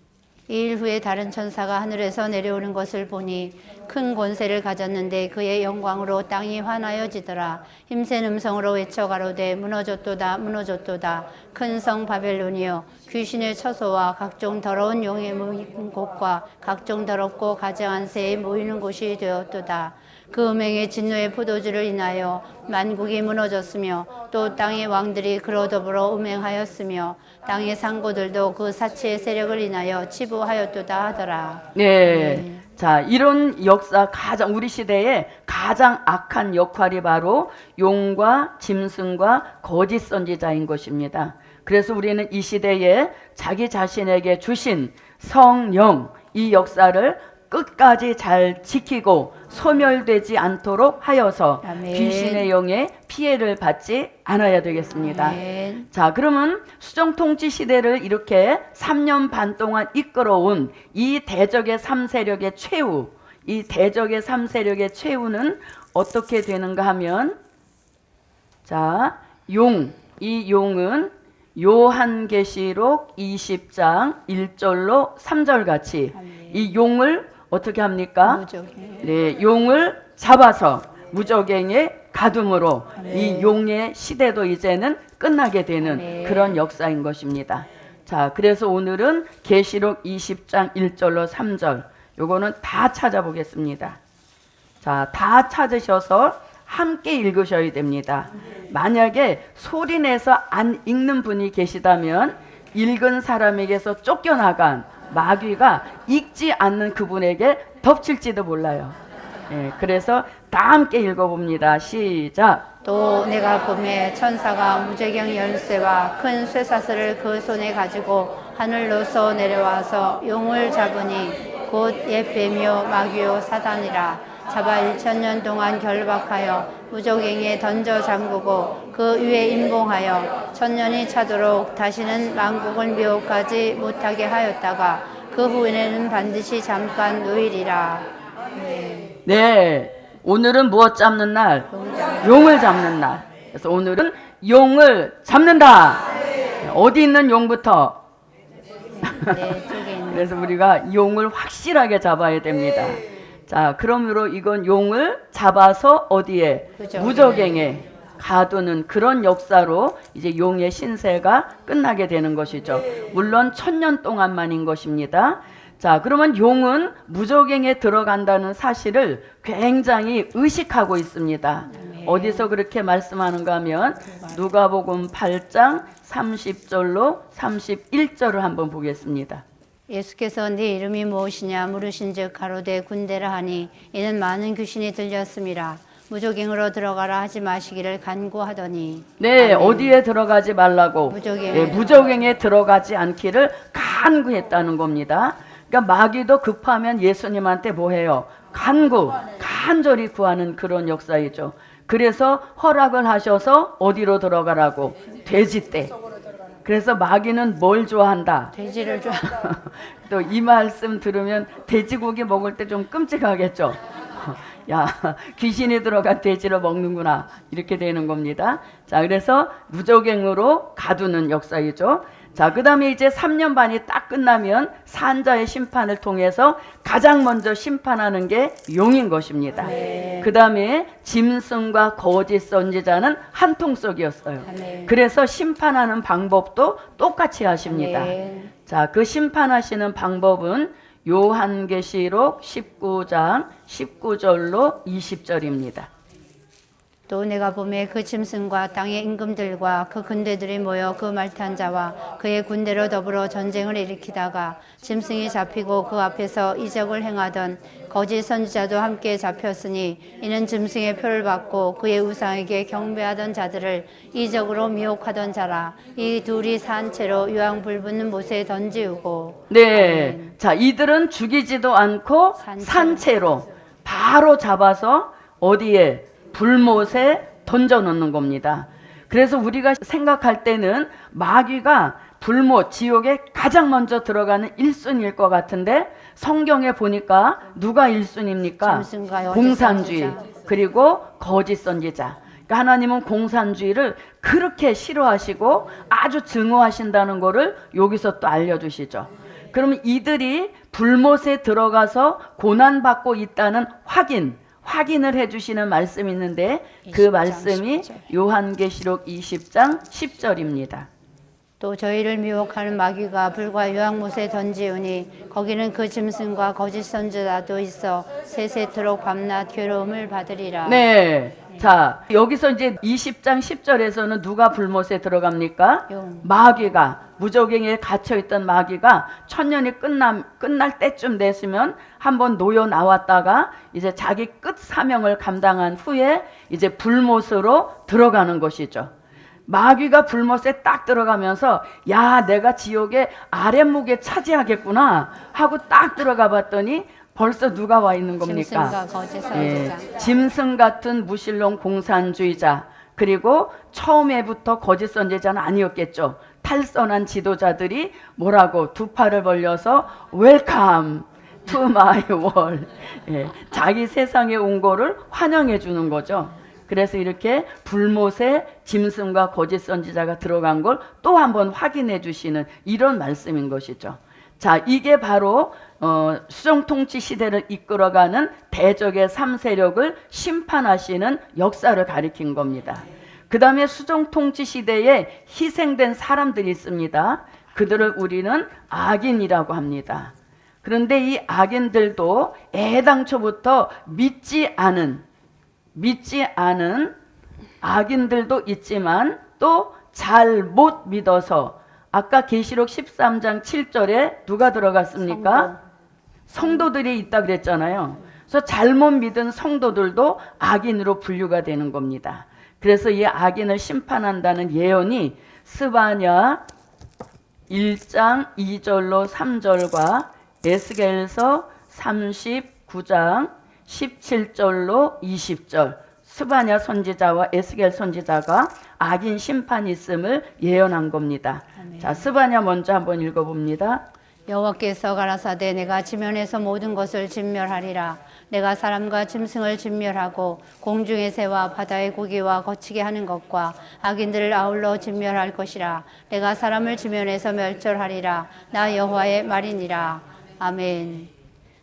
2일 후에 다른 천사가 하늘에서 내려오는 것을 보니 큰 권세를 가졌는데 그의 영광으로 땅이 환하여지더라. 힘센 음성으로 외쳐 가로되 무너졌도다 무너졌도다 큰 성 바벨론이여 귀신의 처소와 각종 더러운 용의 모이는 곳과 각종 더럽고 가증한 새에 모이는 곳이 되었도다. 그 음행의 진노의 포도주를 인하여 만국이 무너졌으며 또 땅의 왕들이 그로 더불어 음행하였으며 땅의 상고들도 그 사치의 세력을 인하여 치부하였도다 하더라. 네. 자, 이런 역사 우리 시대에 가장 악한 역할이 바로 용과 짐승과 거짓 선지자인 것입니다. 그래서 우리는 이 시대에 자기 자신에게 주신 성령, 이 역사를 끝까지 잘 지키고 소멸되지 않도록 하여서 아멘. 귀신의 영에 피해를 받지 않아야 되겠습니다. 아멘. 자, 그러면 수정통치 시대를 이렇게 3년 반 동안 이끌어온 이 대적의 3세력의 최후, 이 대적의 3세력의 최후는 어떻게 되는가 하면, 자, 이 용은 요한계시록 20장 1절로 3절 같이 이 용을 어떻게 합니까? 무적이. 네, 용을 잡아서 무적행에 가둠으로 이 용의 시대도 이제는 끝나게 되는 아멘. 그런 역사인 것입니다. 자, 그래서 오늘은 계시록 20장 1절로 3절 요거는 다 찾아보겠습니다. 자, 다 찾으셔서 함께 읽으셔야 됩니다. 만약에 소리내서 안 읽는 분이 계시다면 읽은 사람에게서 쫓겨나간 마귀가 읽지 않는 그분에게 덮칠지도 몰라요. 예, 그래서 다 함께 읽어봅니다. 시작. 또 내가 봄에 천사가 무제경 열쇠와 큰 쇠사슬을 그 손에 가지고 하늘로서 내려와서 용을 잡으니 곧 옛 뱀이요 마귀요 사단이라 잡아 1000년 동안 결박하여 무적행에 던져 잠그고 그 위에 임봉하여 1000년이 차도록 다시는 만국을 미혹하지 못하게 하였다가 그 후에는 반드시 잠깐 놓이리라. 네, 오늘은 무엇 잡는 날? 용을 잡는 날. 그래서 오늘은 용을 잡는다. 어디 있는 용부터? 네, 쪽에 있는. 그래서 우리가 용을 확실하게 잡아야 됩니다. 자, 그러므로 이건 용을 잡아서 어디에? 무적행에 가두는 그런 역사로 이제 용의 신세가 끝나게 되는 것이죠. 물론 1000년 동안만인 것입니다. 자, 그러면 용은 무적행에 들어간다는 사실을 굉장히 의식하고 있습니다. 어디서 그렇게 말씀하는가 하면 누가복음 8장 30절로 31절을 한번 보겠습니다. 예수께서 네 이름이 무엇이냐 물으신즉 가로되 군대라 하니 이는 많은 귀신이 들렸음이라. 무적행으로 들어가라 하지 마시기를 간구하더니. 네, 아멘. 어디에 들어가지 말라고? 무적행에. 네, 무적행에 들어가지 않기를 간구했다는 겁니다. 그러니까 마귀도 급하면 예수님한테 뭐 해요? 간절히 구하는 그런 역사이죠. 그래서 허락을 하셔서 어디로 들어가라고? 돼지떼. 그래서 마귀는 뭘 좋아한다? 돼지를 좋아. 또 이 말씀 들으면 돼지고기 먹을 때 좀 끔찍하겠죠. 야, 귀신이 들어간 돼지를 먹는구나 이렇게 되는 겁니다. 자, 그래서 무적행으로 가두는 역사이죠. 자, 그 다음에 이제 3년 반이 딱 끝나면 산자의 심판을 통해서 가장 먼저 심판하는 게 용인 것입니다. 네. 그 다음에 짐승과 거짓 선지자는 한 통속이었어요. 네. 그래서 심판하는 방법도 똑같이 하십니다. 네. 자, 그 심판하시는 방법은 요한계시록 19장 19절로 20절입니다. 또 내가 보매 그 짐승과 땅의 임금들과 그 군대들이 모여 그 말탄 자와 그의 군대로 더불어 전쟁을 일으키다가 짐승이 잡히고 그 앞에서 이적을 행하던 거짓 선지자도 함께 잡혔으니 이는 짐승의 표를 받고 그의 우상에게 경배하던 자들을 이적으로 미혹하던 자라. 이 둘이 산 채로 유황 불붙는 못에 던지우고. 네. 자, 이들은 죽이지도 않고 산채로 바로 잡아서 어디에? 불못에 던져놓는 겁니다. 그래서 우리가 생각할 때는 마귀가 불못, 지옥에 가장 먼저 들어가는 1순위일 것 같은데 성경에 보니까 누가 1순위입니까? 짐승과 공산주의, 거짓 선지자. 그리고 거짓 선지자. 그러니까 하나님은 공산주의를 그렇게 싫어하시고 아주 증오하신다는 것을 여기서 또 알려주시죠. 그러면 이들이 불못에 들어가서 고난받고 있다는 확인을 해주시는 말씀이 있는데 그 20장 말씀이 10절. 요한계시록 20장 10절입니다. 또 저희를 미혹하는 마귀가 불과 유황못에 던지우니 거기는 그 짐승과 거짓 선지자도 있어 세세토록 밤낮 괴로움을 받으리라. 네. 자, 여기서 이제 20장 10절에서는 누가 불못에 들어갑니까? 용. 마귀가, 무저갱에 갇혀있던 마귀가 천년이 끝날 때쯤 됐으면 한번 놓여 나왔다가 이제 자기 끝 사명을 감당한 후에 이제 불못으로 들어가는 것이죠. 마귀가 불못에 딱 들어가면서 야, 내가 지옥의 아랫목에 차지하겠구나 하고 딱 들어가 봤더니 벌써 누가 와 있는 겁니까? 짐승과 거짓 선지자. 짐승 같은 무신론 공산주의자, 그리고 처음에부터 거짓 선지자는 아니었겠죠. 탈선한 지도자들이 뭐라고 두 팔을 벌려서 웰컴 투 마이 월, 자기 세상에 온 거를 환영해 주는 거죠. 그래서 이렇게 불못에 짐승과 거짓 선지자가 들어간 걸 또 한번 확인해 주시는 이런 말씀인 것이죠. 자, 이게 바로 수정통치 시대를 이끌어가는 대적의 3세력을 심판하시는 역사를 가리킨 겁니다. 그 다음에 수정통치 시대에 희생된 사람들이 있습니다. 그들을 우리는 악인이라고 합니다. 그런데 이 악인들도 애당초부터 믿지 않은 악인들도 있지만 또 잘 못 믿어서 아까 계시록 13장 7절에 누가 들어갔습니까? 성도들이 있다 그랬잖아요. 그래서 잘못 믿은 성도들도 악인으로 분류가 되는 겁니다. 그래서 이 악인을 심판한다는 예언이 스바냐 1장 2절로 3절과 에스겔서 39장 17절로 20절, 스바냐 선지자와 에스겔 선지자가 악인 심판이 있음을 예언한 겁니다. 아멘. 자, 스바냐 먼저 한번 읽어봅니다. 여호와께서 가라사대 내가 지면에서 모든 것을 진멸하리라. 내가 사람과 짐승을 진멸하고 공중의 새와 바다의 고기와 거치게 하는 것과 악인들을 아울러 진멸할 것이라. 내가 사람을 지면에서 멸절하리라. 나 여호와의 말이니라. 아멘.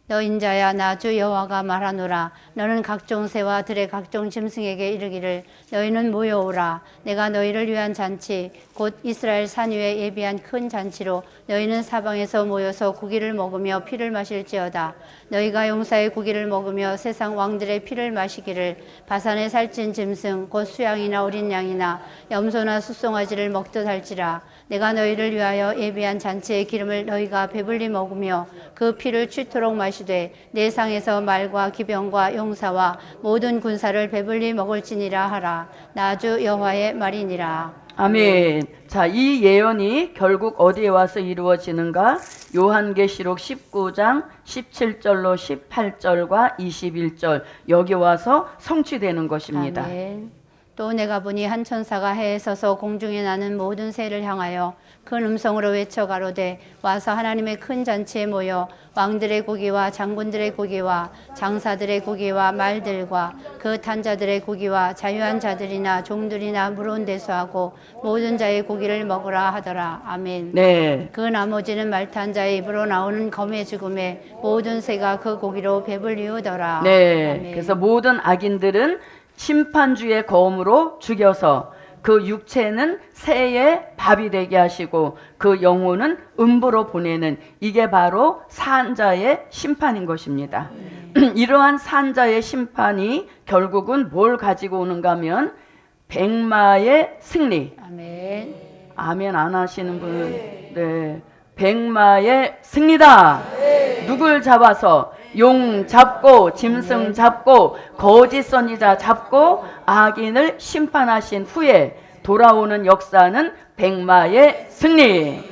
너 인자야, 나 주 여호와가 말하노라. 너는 각종 새와 들의 각종 짐승에게 이르기를 너희는 모여오라. 내가 너희를 위한 잔치 곧 이스라엘 산 위에 예비한 큰 잔치로 너희는 사방에서 모여서 고기를 먹으며 피를 마실지어다. 너희가 용사의 고기를 먹으며 세상 왕들의 피를 마시기를 바산에 살찐 짐승 곧 수양이나 어린 양이나 염소나 숫송아지를 먹듯 할지라. 내가 너희를 위하여 예비한 잔치의 기름을 너희가 배불리 먹으며 그 피를 취토록 마시되 내 상에서 말과 기병과 용사와 모든 군사를 배불리 먹을지니라 하라. 나 주 여호와의 말이니라. 아멘. 자, 이 예언이 결국 어디에 와서 이루어지는가? 요한계시록 19장 17절로 18절과 21절 여기 와서 성취되는 것입니다. 아멘. 또 내가 보니 한 천사가 해에 서서 공중에 나는 모든 새를 향하여 큰 음성으로 외쳐 가로되 와서 하나님의 큰 잔치에 모여 왕들의 고기와 장군들의 고기와 장사들의 고기와 말들과 그 탄자들의 고기와 자유한 자들이나 종들이나 물온 대수하고 모든 자의 고기를 먹으라 하더라. 아멘. 네. 그 나머지는 말탄 자의 입으로 나오는 검의 죽음에 모든 새가 그 고기로 배불리우더라. 네. 아멘. 그래서 모든 악인들은 심판주의 검으로 죽여서 그 육체는 새의 밥이 되게 하시고 그 영혼은 음부로 보내는, 이게 바로 산자의 심판인 것입니다. 이러한 산자의 심판이 결국은 뭘 가지고 오는가 하면 백마의 승리. 아멘. 아멘 안 하시는 분, 네, 백마의 승리다. 누굴 잡아서? 용 잡고 짐승 잡고 거짓 선지자 잡고 악인을 심판하신 후에 돌아오는 역사는 백마의 승리.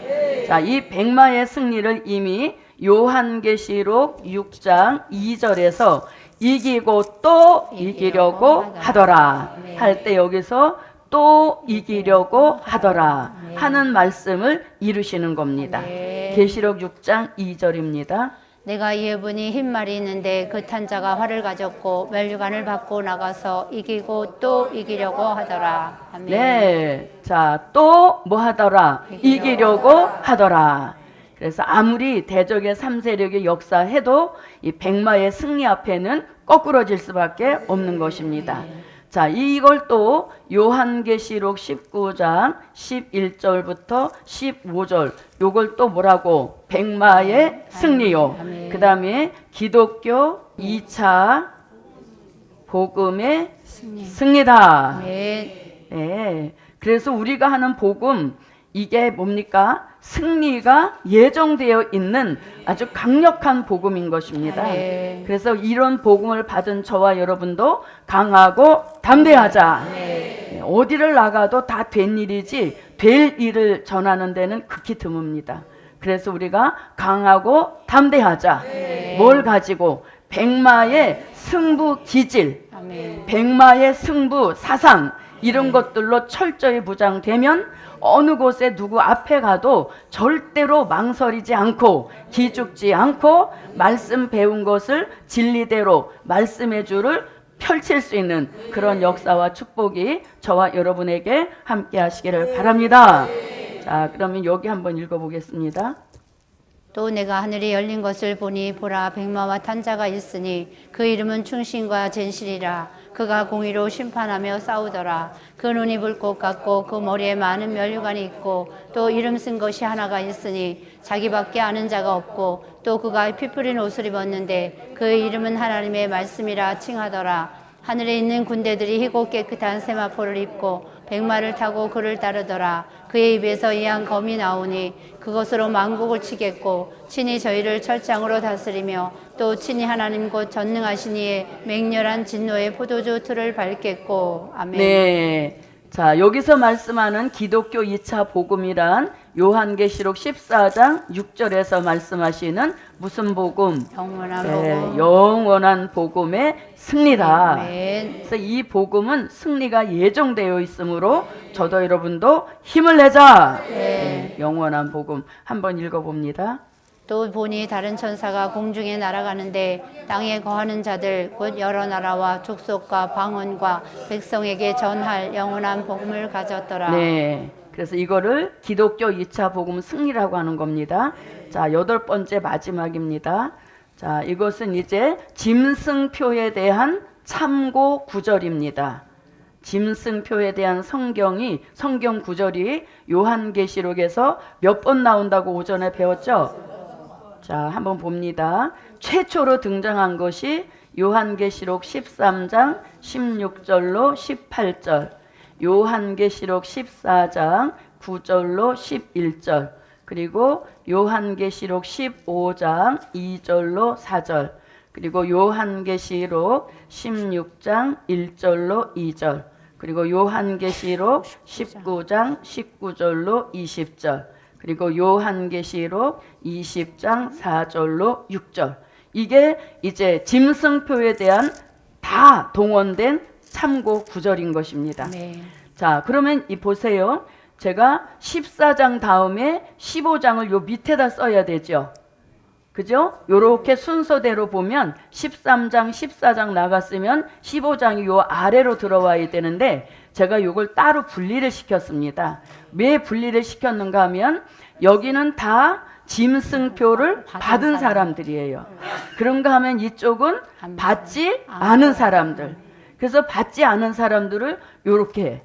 자, 이 백마의 승리를 이미 요한계시록 6장 2절에서 이기고 또 이기려고 하더라 할 때 여기서 또 이기려고 하더라 하는 말씀을 이루시는 겁니다. 계시록 6장 2절입니다. 내가 이에 보니 흰 말이 있는데 그 탄 자가 활을 가졌고 면류관을 받고 나가서 이기고 또 이기려고 하더라. 아멘. 네, 자, 또 뭐 하더라? 이기려고 하더라. 그래서 아무리 대적의 3세력이 역사해도 이 백마의 승리 앞에는 거꾸러질 수밖에 없는 것입니다. 자, 이걸 또 요한계시록 19장 11절부터 15절 요걸 또 뭐라고? 백마의 승리요. 그 다음에 기독교 2차 복음의 승리다. 네. 그래서 우리가 하는 복음, 이게 뭡니까? 승리가 예정되어 있는 아주 강력한 복음인 것입니다. 그래서 이런 복음을 받은 저와 여러분도 강하고 담대하자. 어디를 나가도 다 된 일이지 될 일을 전하는 데는 극히 드뭅니다. 그래서 우리가 강하고 담대하자. 뭘 가지고? 백마의 승부 기질, 백마의 승부 사상, 이런 것들로 철저히 무장되면 어느 곳에 누구 앞에 가도 절대로 망설이지 않고 기죽지 않고 말씀 배운 것을 진리대로 말씀의 줄을 펼칠 수 있는 그런 역사와 축복이 저와 여러분에게 함께 하시기를 바랍니다. 자, 그러면 여기 한번 읽어보겠습니다. 또 내가 하늘이 열린 것을 보니 보라 백마와 탄 자가 있으니 그 이름은 충신과 진실이라. 그가 공의로 심판하며 싸우더라. 그 눈이 불꽃 같고 그 머리에 많은 면류관이 있고 또 이름 쓴 것이 하나가 있으니 자기밖에 아는 자가 없고 또 그가 피 뿌린 옷을 입었는데 그 이름은 하나님의 말씀이라 칭하더라. 하늘에 있는 군대들이 희고 깨끗한 세마포를 입고 백마를 타고 그를 따르더라. 그의 입에서 이한 검이 나오니 그것으로 만국을 치겠고 친히 저희를 철장으로 다스리며 또 친히 하나님 곧 전능하신 이의 맹렬한 진노의 포도주 틀을 밟겠고. 아멘. 네. 자, 여기서 말씀하는 기독교 2차 복음이란 요한계시록 14장 6절에서 말씀하시는 무슨 복음? 영원한 네, 복음. 영원한 복음의 승리다. 아멘. 그래서 이 복음은 승리가 예정되어 있으므로 저도 여러분도 힘을 내자. 네, 영원한 복음 한번 읽어봅니다. 또 보니 다른 천사가 공중에 날아가는데 땅에 거하는 자들 곧 여러 나라와 족속과 방언과 백성에게 전할 영원한 복음을 가졌더라. 네. 그래서 이거를 기독교 2차 복음 승리라고 하는 겁니다. 자, 8번째 마지막입니다. 자, 이것은 이제 짐승표에 대한 참고 구절입니다. 짐승표에 대한 성경 구절이 요한계시록에서 몇 번 나온다고 오전에 배웠죠? 자, 한번 봅니다. 최초로 등장한 것이 요한계시록 13장 16절로 18절, 요한계시록 14장 9절로 11절, 그리고 요한계시록 15장 2절로 4절, 그리고 요한계시록 16장 1절로 2절, 그리고 요한계시록 19장 19절로 20절, 그리고 요한계시록 20장 4절로 6절. 이게 이제 짐승표에 대한 다 동원된 참고 구절인 것입니다. 네. 자, 그러면 보세요. 제가 14장 다음에 15장을 요 밑에다 써야 되죠. 그죠? 요렇게 순서대로 보면 13장, 14장 나갔으면 15장이 요 아래로 들어와야 되는데 제가 요걸 따로 분리를 시켰습니다. 왜 분리를 시켰는가 하면 여기는 다 짐승표를 받은 사람들이에요. 그런가 하면 이쪽은 받지 않은 사람들. 그래서 받지 않은 사람들을 요렇게,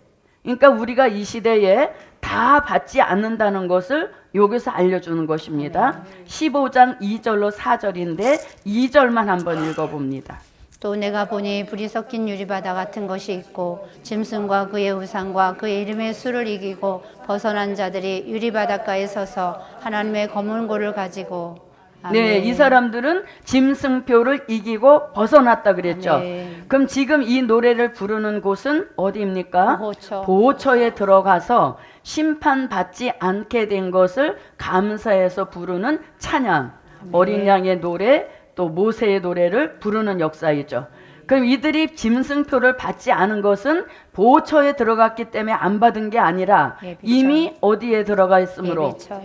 그러니까 우리가 이 시대에 다 받지 않는다는 것을 여기서 알려주는 것입니다. 15장 2절로 4절인데 2절만 한번 읽어봅니다. 또 내가 보니 불이 섞인 유리바다 같은 것이 있고 짐승과 그의 우상과 그의 이름의 수를 이기고 벗어난 자들이 유리바닷가에 서서 하나님의 검은 고를 가지고 아멘. 네, 이 사람들은 짐승표를 이기고 벗어났다 그랬죠. 아멘. 그럼 지금 이 노래를 부르는 곳은 어디입니까? 보호처. 보호처에 들어가서 심판받지 않게 된 것을 감사해서 부르는 찬양, 어린 양의 노래, 또 모세의 노래를 부르는 역사이죠. 그럼 이들이 짐승표를 받지 않은 것은 보호처에 들어갔기 때문에 안 받은 게 아니라 예비처. 이미 어디에 들어가 있으므로 예비처.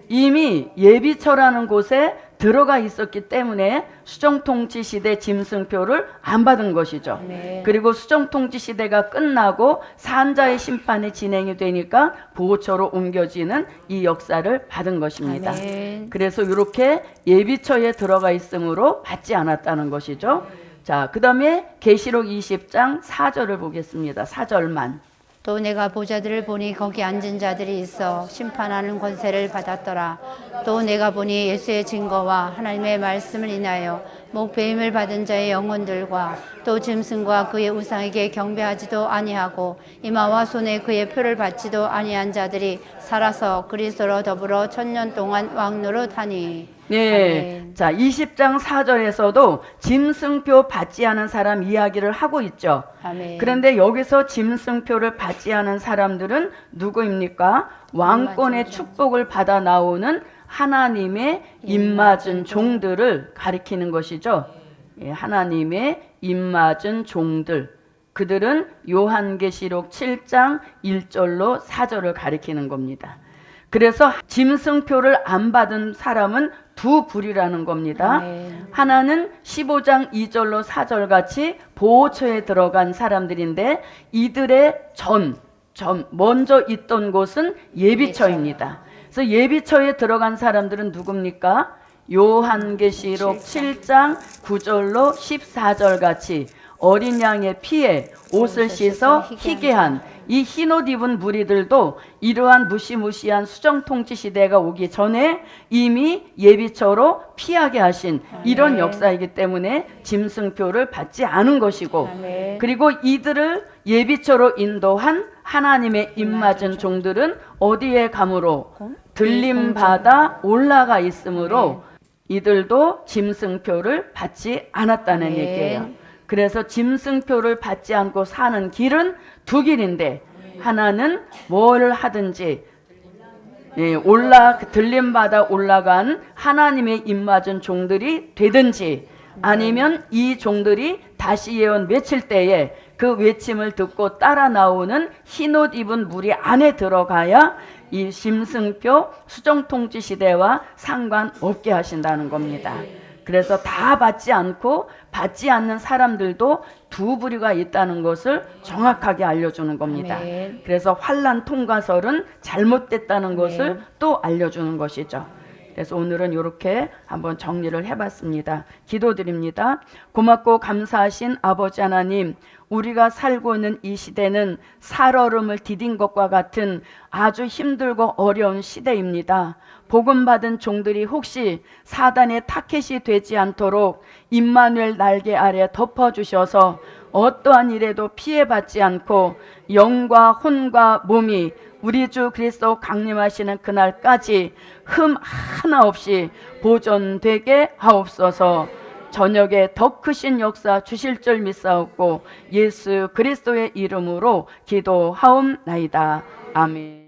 이미 예비처라는 곳에 들어가 있었기 때문에 수정통치 시대 짐승표를 안 받은 것이죠. 네. 그리고 수정통치 시대가 끝나고 산자의 심판이 진행이 되니까 보호처로 옮겨지는 이 역사를 받은 것입니다. 아멘. 그래서 이렇게 예비처에 들어가 있으므로 받지 않았다는 것이죠. 자, 그 다음에 계시록 20장 4절을 보겠습니다. 4절만. 또 내가 보자들을 보니 거기 앉은 자들이 있어 심판하는 권세를 받았더라. 또 내가 보니 예수의 증거와 하나님의 말씀을 인하여 목배임을 받은 자의 영혼들과 또 짐승과 그의 우상에게 경배하지도 아니하고 이마와 손에 그의 표를 받지도 아니한 자들이 살아서 그리스도로 더불어 1000년 동안 왕노릇하니. 네. 아멘. 자, 20장 4절에서도 짐승표 받지 않은 사람 이야기를 하고 있죠. 아멘. 그런데 여기서 짐승표를 받지 않은 사람들은 누구입니까? 왕권의 축복을 받아 나오는 하나님의 입맞은 종들을 가리키는 것이죠. 예, 하나님의 입맞은 종들. 그들은 요한계시록 7장 1절로 4절을 가리키는 겁니다. 그래서 짐승표를 안 받은 사람은 두 부류라는 겁니다. 아멘. 하나는 15장 2절로 4절 같이 보호처에 들어간 사람들인데 이들의 먼저 있던 곳은 예비처입니다. 그래서 예비처에 들어간 사람들은 누굽니까? 요한계시록 7장 9절로 14절 같이 어린 양의 피에 옷을 씻어 희게 한 이 흰옷 입은 무리들도 이러한 무시무시한 수정통치 시대가 오기 전에 이미 예비처로 피하게 하신 이런 역사이기 때문에 짐승표를 받지 않은 것이고, 아멘. 그리고 이들을 예비처로 인도한 하나님의 입맞은 종들은 어디에 감으로 들림받아 올라가 있으므로 이들도 짐승표를 받지 않았다는 아멘. 얘기예요. 그래서 짐승표를 받지 않고 사는 길은 두 길인데, 하나는 뭘 하든지 들림받아 올라간 하나님의 입맞은 종들이 되든지, 아니면 이 종들이 다시 예언 외칠 때에 그 외침을 듣고 따라 나오는 흰옷 입은 무리 안에 들어가야 이 짐승표 수정통치 시대와 상관없게 하신다는 겁니다. 그래서 다 받지 않고 받지 않는 사람들도 두 부류가 있다는 것을 정확하게 알려주는 겁니다. 아멘. 그래서 환난 통과설은 잘못됐다는 아멘. 것을 또 알려주는 것이죠. 그래서 오늘은 이렇게 한번 정리를 해봤습니다. 기도드립니다. 고맙고 감사하신 아버지 하나님, 우리가 살고 있는 이 시대는 살얼음을 디딘 것과 같은 아주 힘들고 어려운 시대입니다. 복음 받은 종들이 혹시 사단의 타켓이 되지 않도록 임마누엘 날개 아래 덮어주셔서 어떠한 일에도 피해받지 않고 영과 혼과 몸이 우리 주 그리스도 강림하시는 그날까지 흠 하나 없이 보존되게 하옵소서. 저녁에 더 크신 역사 주실 줄 믿사옵고 예수 그리스도의 이름으로 기도하옵나이다. 아멘.